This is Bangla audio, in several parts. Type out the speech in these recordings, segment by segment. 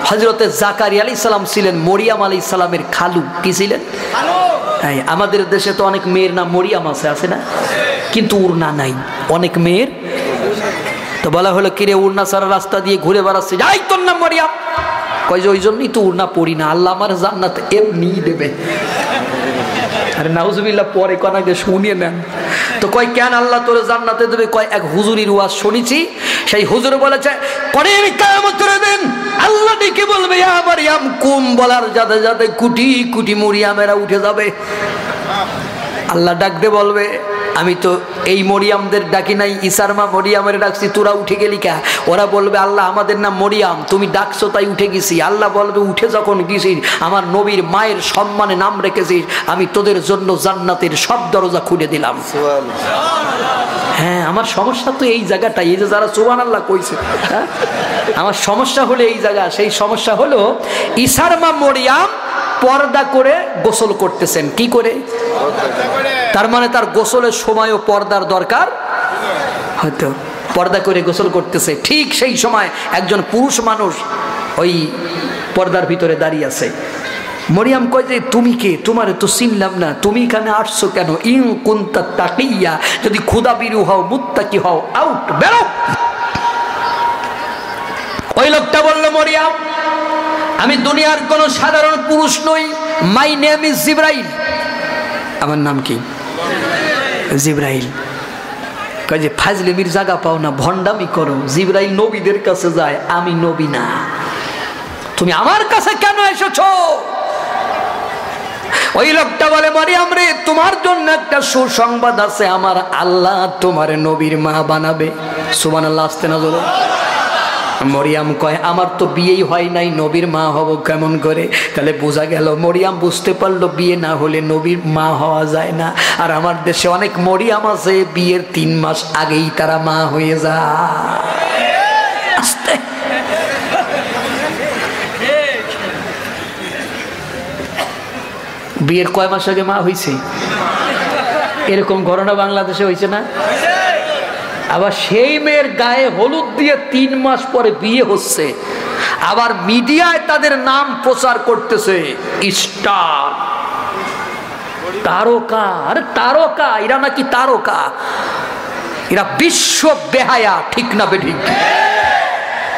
হযরতে জাকারিয়া আলাইহিস সালাম ছিলেন মরিয়ম আলাইহিস সালামের খালু। কি ছিলেন? হ্যাঁ, আমাদের দেশে তো অনেক মেয়ের নাম মরিয়ম আছে না? কিন্তু উড়না নাই অনেক মেয়ের। তো বলা হলো কিরে উড়না সারা রাস্তা দিয়ে ঘুরে বেড়াচ্ছে, যাই তোর নাম মরিয়ম। কয় যে ওই জন্যই তো উড়না পড়ি না, আল্লাহ আমার জান্নাত এমনি দেবে। আরে নাউজুবিল্লাহ, পরে কনাকে শুনিয়ে নেন। তো কয় কেন আল্লাহ তোর জান্নাতে দেবে? কয় এক হুজুরির ওয়াজ শুনেছি, সেই হুজুর বলেছে পরে কিয়ামতের দিন আল্লাহ ডেকে বলবে ইয়া মারইয়াম কুম, বলার যাতে যাতে কোটি কোটি মরিয়ামেরা উঠে যাবে। আল্লাহ ডাকতে বলবে আমি তো এই মরিয়ামদের ডাকি নাই, ঈসার মা মরিয়ামের ডাকছি, তোরা উঠে গেলি কা? ওরা বলবে আল্লাহ আমাদের নাম মরিয়াম, তুমি ডাকছো তাই উঠে গেছি। আল্লাহ বলবে উঠে যখন গেছিস আমার নবীর মায়ের সম্মানে নাম রেখেছিস, আমি তোদের জন্য জান্নাতের সব দরজা খুলে দিলাম। হ্যাঁ, আমার সমস্যা তো এই জায়গাটাই, এই যে যারা সুবহানাল্লাহ কইছে, আমার সমস্যা হলো এই জায়গা। সেই সমস্যা হলো ঈসার মা মরিয়াম পর্দা করে গোসল করতেছেন। কি করে? তার মানে তার গোসলের সময়ও পর্দার দরকার হয়তো, পর্দা করে গোসল করতেছে। ঠিক সেই সময় একজন পুরুষ মানুষ ওই পর্দার ভিতরে দাঁড়িয়ে আছে। মরিয়াম কয় যে তুমি কে? তোমারে তো চিনলাম না, তুমি এখানে আসছো কেন? ইন কুনতা তাকিয়া, যদি খোদা বিরু হও, মুত্তাকি হও, আউট, বেরো। ওই লোকটা বলল মরিয়াম আমি দুনিয়ার কোন সাধারণ পুরুষ নই, মাই নেম ইজ জিবরাইল। আমার নাম কি? জিবরাইল। কয় যে ফাজলিমির জায়গা পাও না, ভণ্ডামি করো। জিবরাইল নবীদের কাছে যায়, আমি নবী না, তুমি আমার কাছে কেন এসেছো? ওই লোকটা বলে মরিয়াম রে, তোমার জন্য একটা সুসংবাদ আছে, আমার আল্লাহ তোমার নবীর মা বানাবে। সুবহানাল্লাহ, আসতে না জোরে। মরিয়াম কয় আমার তো বিয়েই হয় নাই, নবীর মা হব কেমন করে? তাহলে বোঝা গেল মরিয়াম বুঝতে পারলো বিয়ে না হলে নবীর মা হওয়া যায় না। আর আমার দেশে অনেক মরিয়াম আছে বিয়ের 3 মাস আগেই তারা মা হয়ে যায়। আস্তে বিয়ের কয় মাস আগে মা হয়েছে? এরকম ঘটনা বাংলাদেশে হয়েছে না? আবার সেই মেয়ের গায়ে হলুদ দিয়ে 3 মাস পরে বিয়ে হচ্ছে, আবার মিডিয়ায় তাদের নাম প্রচার করতেছে স্টার, তারকা। আরে তারকা, এরা নাকি তারকা? এরা বিশ্ব বেহায়া, ঠিক না বেঠিক?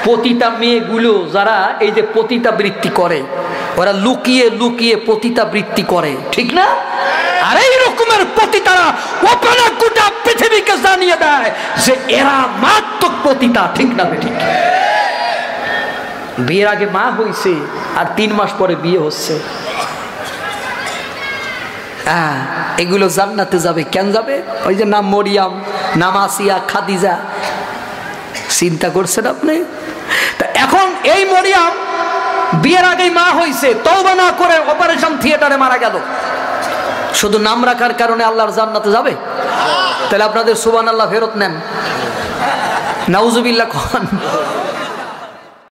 পতিতা মেয়েগুলো যারা এই যে পতিতা বৃত্তি করে, ওরা লুকিয়ে লুকিয়ে পতিতা বৃত্তি করে, ঠিক না? আর এই রকমের পতিতারা ওপেন গোটা পৃথিবীকে জানিয়ে দেয় যে এরা মারাত্মক পতিতা, ঠিক না বেঠিক? বিয়ের আগে মা হইছে আর 3 মাস পরে বিয়ে হচ্ছে। এগুলো জান্নাতে যাবে। কেন যাবে? ওই যে নাম মরিয়াম, নাম আসিয়া, খাদিজা। চিন্তা করছেন আপনি? তা এখন এই মরিয়াম বিয়ের আগেই মা হইছে, তওবা না করে অপারেশন থিয়েটারে মারা গেল। শুধু নাম রাখার কারণে আল্লাহর জান্নাতে যাবে? তাহলে আপনাদের সুবহানাল্লাহ ফেরত নেন, নাউজুবিল্লাহ খান।